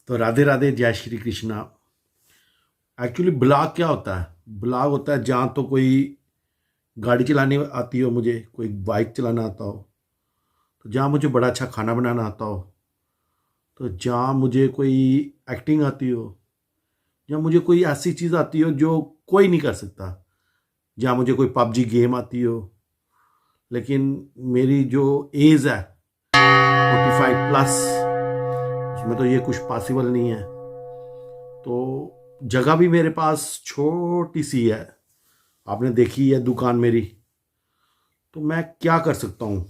तो राधे राधे, जय Shri Krishna. Actually blog क्या होता है? ब्लॉग होता है जहाँ तो कोई गाड़ी चलानी आती हो, मुझे कोई बाइक चलाना आता हो, तो जहाँ मुझे बड़ा अच्छा खाना बनाना आता हो, तो जहाँ मुझे कोई एक्टिंग आती हो, जहाँ मुझे कोई ऐसी चीज़ आती हो जो कोई नहीं कर सकता, जहाँ मुझे कोई पबजी गेम आती हो। लेकिन मेरी जो एज है 45+, उसमें तो ये कुछ पॉसिबल नहीं है। तो जगह भी मेरे पास छोटी सी है, आपने देखी है दुकान मेरी। तो मैं क्या कर सकता हूँ,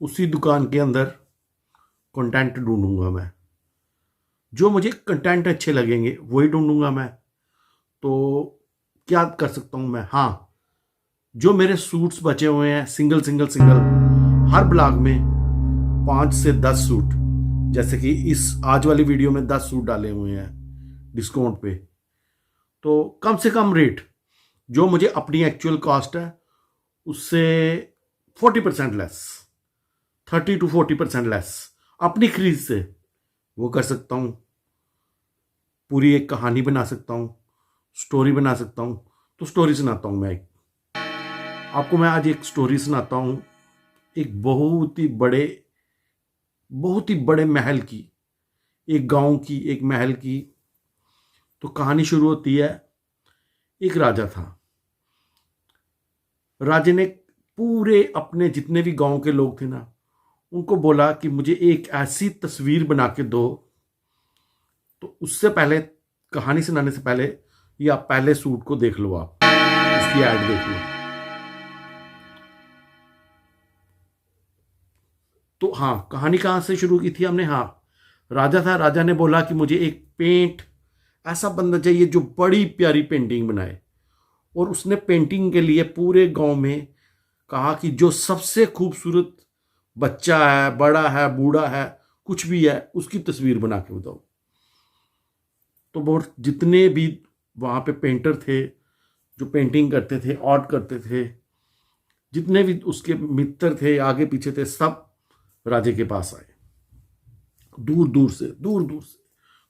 उसी दुकान के अंदर कंटेंट ढूंढूंगा मैं। जो मुझे कंटेंट अच्छे लगेंगे वही ढूंढूंगा मैं। तो क्या कर सकता हूँ मैं? हाँ, जो मेरे सूट्स बचे हुए हैं सिंगल सिंगल सिंगल, हर ब्लॉग में 5 से 10 सूट, जैसे कि इस आज वाली वीडियो में 10 सूट डाले हुए हैं डिस्काउंट पे। तो कम से कम रेट जो मुझे अपनी एक्चुअल कॉस्ट है उससे 40% लेस, 30 to 40% लेस अपनी खरीद से वो कर सकता हूँ। पूरी एक कहानी बना सकता हूँ, स्टोरी बना सकता हूँ। तो स्टोरी सुनाता हूँ मैं आपको। मैं आज एक स्टोरी सुनाता हूँ, एक बहुत ही बड़े महल की, एक गांव की, एक महल की। तो कहानी शुरू होती है, एक राजा था। राजा ने पूरे अपने जितने भी गांव के लोग थे ना, उनको बोला कि मुझे एक ऐसी तस्वीर बना के दो। तो उससे पहले, कहानी सुनाने से पहले, या पहले सूट को देख लो, आप इसकी ऐड देख लो। तो हाँ, कहानी कहाँ से शुरू की थी हमने? हाँ, राजा था। राजा ने बोला कि मुझे एक पेंट ऐसा बंदा चाहिए जो बड़ी प्यारी पेंटिंग बनाए। और उसने पेंटिंग के लिए पूरे गांव में कहा कि जो सबसे खूबसूरत बच्चा है, बड़ा है, बूढ़ा है, कुछ भी है, उसकी तस्वीर बना के बताओ। तो बहुत जितने भी वहाँ पे पेंटर थे, जो पेंटिंग करते थे, आर्ट करते थे, जितने भी उसके मित्र थे, आगे पीछे थे, सब राजे के पास आए। दूर दूर से, दूर दूर से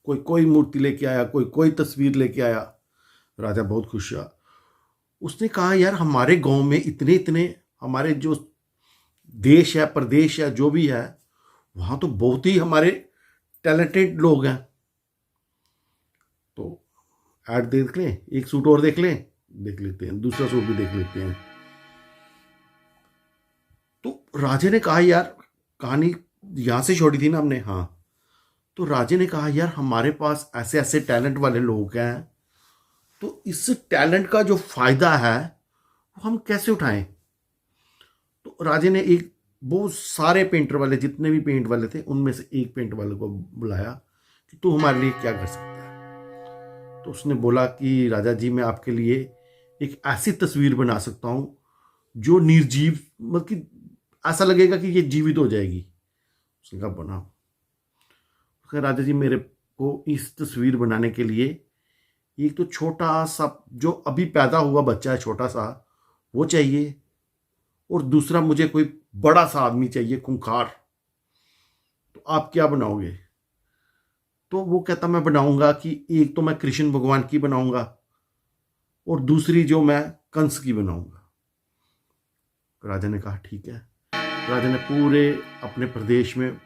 कोई कोई मूर्ति लेके आया, कोई कोई तस्वीर लेके आया। राजा बहुत खुश हुआ। उसने कहा, यार हमारे गांव में इतने इतने, हमारे जो देश है, प्रदेश है, जो भी है, वहां तो बहुत ही हमारे टैलेंटेड लोग हैं। तो ऐड देख लें, एक सूट और देख लें, देख लेते हैं, दूसरा सूट भी देख लेते हैं। तो राजे ने कहा, यार कहानी यहां से छोड़ी थी ना हमने? हाँ। तो राजे ने कहा, यार हमारे पास ऐसे ऐसे टैलेंट वाले लोग हैं, तो इस टैलेंट का जो फायदा है वो हम कैसे उठाएं? तो राजे ने एक बहुत सारे पेंटर वाले, जितने भी पेंट वाले थे, उनमें से एक पेंट वाले को बुलाया कि तू हमारे लिए क्या कर सकता है? तो उसने बोला कि राजा जी, मैं आपके लिए एक ऐसी तस्वीर बना सकता हूं जो निर्जीव, मतलब कि ऐसा लगेगा कि ये जीवित हो जाएगी। उसने कहा, बना। उसने, राजा जी मेरे को इस तस्वीर बनाने के लिए एक तो छोटा सा, जो अभी पैदा हुआ बच्चा है, छोटा सा, वो चाहिए। और दूसरा, मुझे कोई बड़ा सा आदमी चाहिए, खूंखार। तो आप क्या बनाओगे? तो वो कहता, मैं बनाऊंगा कि एक तो मैं कृष्ण भगवान की बनाऊंगा, और दूसरी जो मैं कंस की बनाऊंगा। राजा ने कहा, ठीक है। राजा ने पूरे अपने प्रदेश में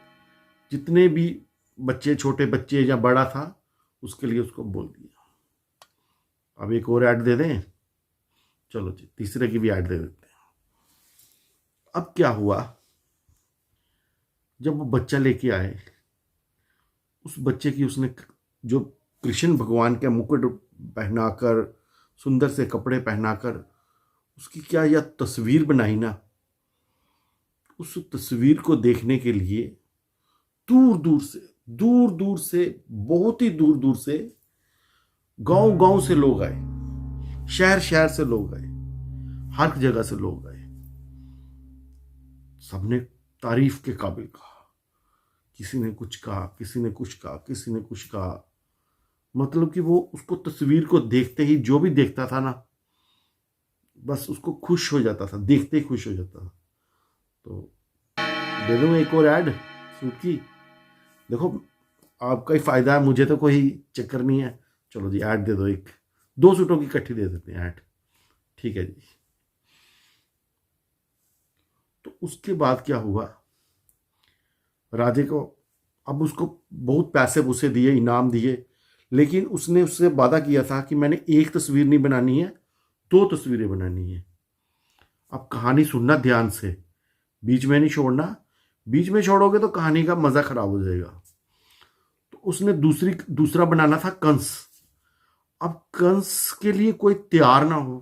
जितने भी बच्चे, छोटे बच्चे या बड़ा था, उसके लिए उसको बोल दिया। अब एक और ऐड दे दें? चलो जी, तीसरे की भी ऐड दे देते हैं। अब क्या हुआ, जब वो बच्चा लेके आए, उस बच्चे की उसने जो कृष्ण भगवान के मुकुट पहनाकर, सुंदर से कपड़े पहनाकर उसकी क्या यह तस्वीर बनाई ना, उस तस्वीर को देखने के लिए दूर दूर से, दूर दूर से, बहुत ही दूर दूर से, गांव गांव से लोग आए, शहर शहर से लोग आए, हर जगह से लोग आए। सबने तारीफ के काबिल कहा। किसी ने कुछ कहा, किसी ने कुछ कहा, किसी ने कुछ कहा। मतलब कि वो उसको, तस्वीर को देखते ही जो भी देखता था ना, बस उसको खुश हो जाता था, देखते ही खुश हो जाता था। तो दे दूँ एक और ऐड सूट की? देखो आपका ही फायदा है, मुझे तो कोई चक्कर नहीं है। चलो जी ऐड दे दो, एक 2 सूटों की इकट्ठी दे देते हैं ऐड। ठीक है जी। तो उसके बाद क्या हुआ, राजे को अब उसको बहुत पैसे उसे दिए, इनाम दिए, लेकिन उसने उससे वादा किया था कि मैंने एक तस्वीर नहीं बनानी है, 2 तस्वीरें बनानी है। अब कहानी सुनना ध्यान से, बीच में नहीं छोड़ना, बीच में छोड़ोगे तो कहानी का मजा खराब हो जाएगा। तो उसने दूसरा बनाना था कंस। अब कंस के लिए कोई तैयार ना हो,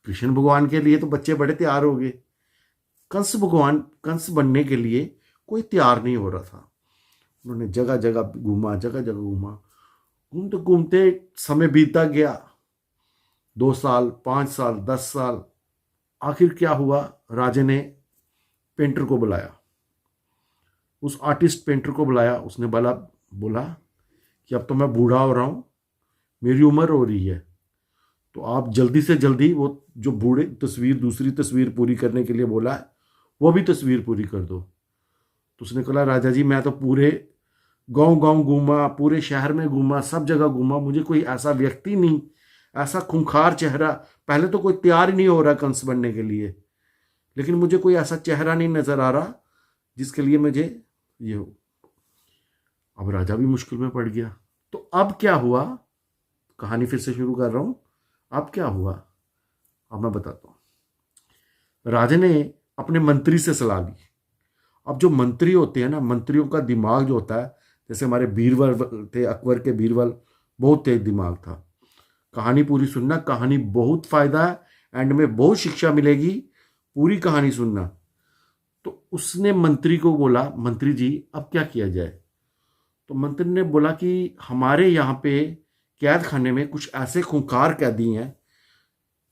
कृष्ण भगवान के लिए तो बच्चे बड़े तैयार हो गए, कंस बनने के लिए कोई तैयार नहीं हो रहा था। उन्होंने जगह जगह घूमा, जगह जगह घूमा, घूमते घूमते समय बीतता गया, 2 साल, 5 साल, 10 साल। आखिर क्या हुआ, राजे ने पेंटर को बुलाया, उस आर्टिस्ट पेंटर को बुलाया। उसने बोला कि अब तो मैं बूढ़ा हो रहा हूं, मेरी उम्र हो रही है, तो आप जल्दी से जल्दी वो जो बूढ़े दूसरी तस्वीर पूरी करने के लिए बोला है, वो भी तस्वीर पूरी कर दो। तो उसने कहा राजा जी मैं तो पूरे गांव गांव घूमा, पूरे शहर में घूमा, सब जगह घूमा, मुझे कोई ऐसा व्यक्ति नहीं, ऐसा खूंखार चेहरा, पहले तो कोई तैयार ही नहीं हो रहा कंस बनने के लिए, लेकिन मुझे कोई ऐसा चेहरा नहीं नजर आ रहा जिसके लिए मुझे ये हो। अब राजा भी मुश्किल में पड़ गया। तो अब क्या हुआ, कहानी फिर से शुरू कर रहा हूं। अब क्या हुआ, अब मैं बताता हूं। राजा ने अपने मंत्री से सलाह ली। अब जो मंत्री होते हैं ना, मंत्रियों का दिमाग जो होता है, जैसे हमारे बीरबल थे, अकबर के बीरबल, बहुत तेज दिमाग था। कहानी पूरी सुनना, कहानी बहुत फायदा है, एंड में बहुत शिक्षा मिलेगी, पूरी कहानी सुनना। तो उसने मंत्री को बोला, मंत्री जी अब क्या किया जाए? तो मंत्री ने बोला कि हमारे यहाँ पे कैद खाने में कुछ ऐसे खूंखार कैदी हैं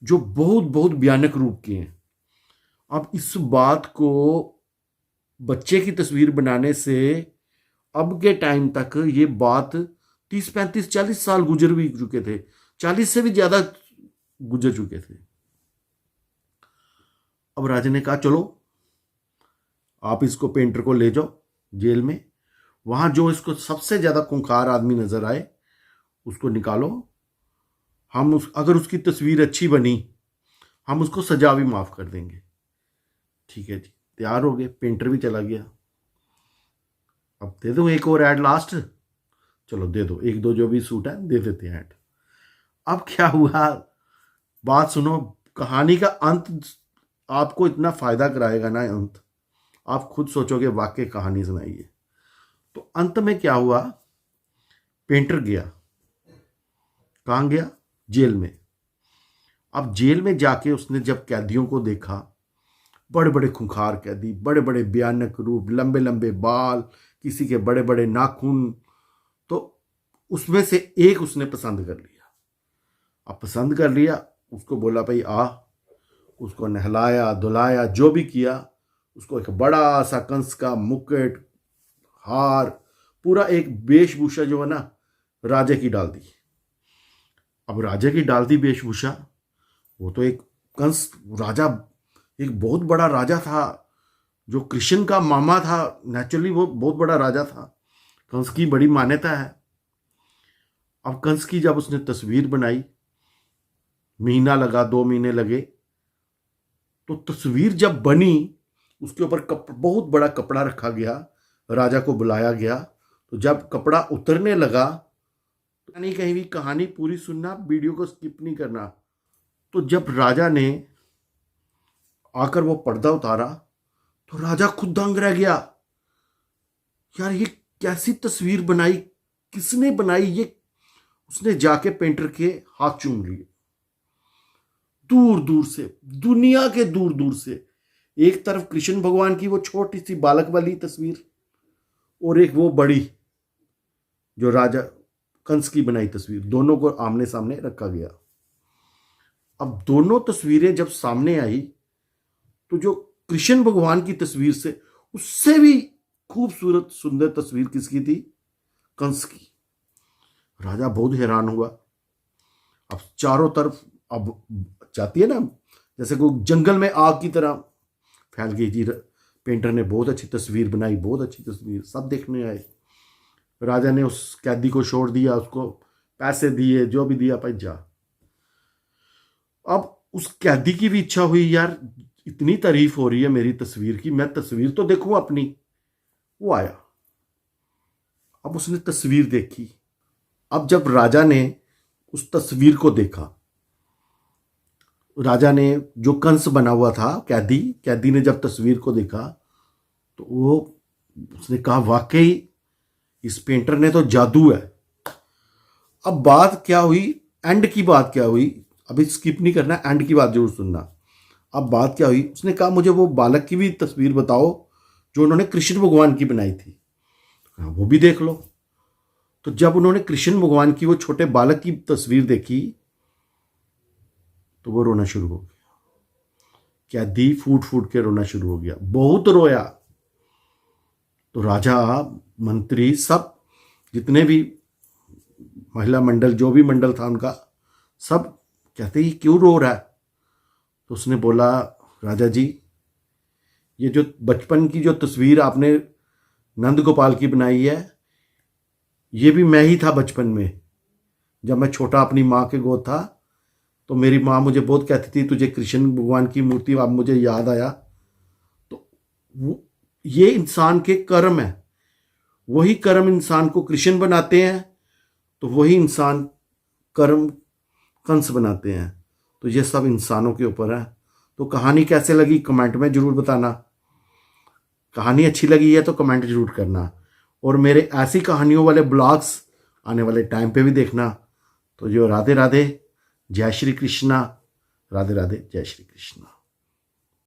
जो बहुत बहुत भयानक रूप के हैं। अब इस बात को बच्चे की तस्वीर बनाने से अब के टाइम तक ये बात 30 35 40 साल गुजर भी चुके थे, 40 से भी ज्यादा गुजर चुके थे। अब राजा ने कहा चलो आप इसको पेंटर को ले जाओ जेल में, वहां जो इसको सबसे ज्यादा खूंखार आदमी नजर आए उसको निकालो, अगर उसकी तस्वीर अच्छी बनी हम उसको सजा भी माफ कर देंगे। ठीक है जी, तैयार हो गए, पेंटर भी चला गया। अब दे दो एक और ऐड लास्ट, चलो दे दो, एक दो जो भी सूट है दे देते हैं ऐड। अब क्या हुआ, बात सुनो, कहानी का अंत आपको इतना फायदा कराएगा ना, अंत आप खुद सोचोगे वाकई कहानी सुनाइए। तो अंत में क्या हुआ, पेंटर गया, कहां गया, जेल में। अब जेल में जाके उसने जब कैदियों को देखा, बड़े बड़े खूंखार कैदी, बड़े बड़े भयानक रूप, लंबे लंबे बाल, किसी के बड़े बड़े नाखून, तो उसमें से एक उसने पसंद कर लिया। अब पसंद कर लिया, उसको बोला भाई आ, उसको नहलाया धुलाया, जो भी किया, उसको एक बड़ा सा कंस का मुकुट, हार, पूरा एक वेशभूषा जो है ना राजे की डाल दी। अब राजे की डाल दी वेशभूषा, वो तो एक कंस राजा, एक बहुत बड़ा राजा था, जो कृष्ण का मामा था, नेचुरली वो बहुत बड़ा राजा था, कंस की बड़ी मान्यता है। अब कंस की जब उसने तस्वीर बनाई, महीना लगा, 2 महीने लगे, तो तस्वीर जब बनी उसके ऊपर बहुत बड़ा कपड़ा रखा गया, राजा को बुलाया गया। तो जब कपड़ा उतरने लगा, तो नहीं कहीं भी कहानी पूरी सुनना, वीडियो को स्किप नहीं करना। तो जब राजा ने आकर वो पर्दा उतारा तो राजा खुद दंग रह गया, यार ये कैसी तस्वीर बनाई, किसने बनाई ये? उसने जाके पेंटर के हाथ चूम लिए, दूर दूर से, दुनिया के दूर दूर से, एक तरफ कृष्ण भगवान की वो छोटी सी बालक वाली तस्वीर, और एक वो बड़ी जो राजा कंस की बनाई तस्वीर, दोनों को आमने सामने रखा गया। अब दोनों तस्वीरें जब सामने आई तो जो कृष्ण भगवान की तस्वीर से उससे भी खूबसूरत सुंदर तस्वीर किसकी थी, कंस की। राजा बहुत हैरान हुआ। अब चारों तरफ अब जाती है ना, जैसे कोई जंगल में आग की तरह फैल गई थी पेंटर ने बहुत अच्छी तस्वीर बनाई, बहुत अच्छी तस्वीर, सब देखने आए। राजा ने उस कैदी को छोड़ दिया, उसको पैसे दिए, जो भी दिया, भाई जा। अब उस कैदी की भी इच्छा हुई, यार इतनी तारीफ हो रही है मेरी तस्वीर की, मैं तस्वीर तो देखूं अपनी। वो आया, अब उसने तस्वीर देखी। अब जब राजा ने उस तस्वीर को देखा, राजा ने जो कंस बना हुआ था, कैदी ने जब तस्वीर को देखा तो उसने कहा वाकई इस पेंटर ने तो जादू है। अब बात क्या हुई, एंड की बात क्या हुई, अभी स्किप नहीं करना, एंड की बात जरूर सुनना। अब बात क्या हुई, उसने कहा मुझे वो बालक की भी तस्वीर बताओ जो उन्होंने कृष्ण भगवान की बनाई थी, वो भी देख लो। तो जब उन्होंने कृष्ण भगवान की वो छोटे बालक की तस्वीर देखी तो वो रोना शुरू हो गया। कैदी फूट फूट के रोना शुरू हो गया, बहुत रोया। तो राजा, मंत्री, सब जितने भी महिला मंडल, जो भी मंडल था उनका, सब कहते ये क्यों रो रहा है। तो उसने बोला, राजा जी ये जो बचपन की जो तस्वीर आपने नंद गोपाल की बनाई है, ये भी मैं ही था बचपन में। जब मैं छोटा अपनी माँ के गोद था तो मेरी माँ मुझे बहुत कहती थी तुझे कृष्ण भगवान की मूर्ति, अब मुझे याद आया। तो ये इंसान के कर्म है, वही कर्म इंसान को कृष्ण बनाते हैं, तो वही इंसान कर्म कंस बनाते हैं। तो ये सब इंसानों के ऊपर है। तो कहानी कैसे लगी कमेंट में जरूर बताना। कहानी अच्छी लगी है तो कमेंट जरूर करना, और मेरे ऐसी कहानियों वाले ब्लॉग्स आने वाले टाइम पे भी देखना। तो जो राधे राधे, जय श्री कृष्णा, राधे राधे, जय श्री कृष्णा।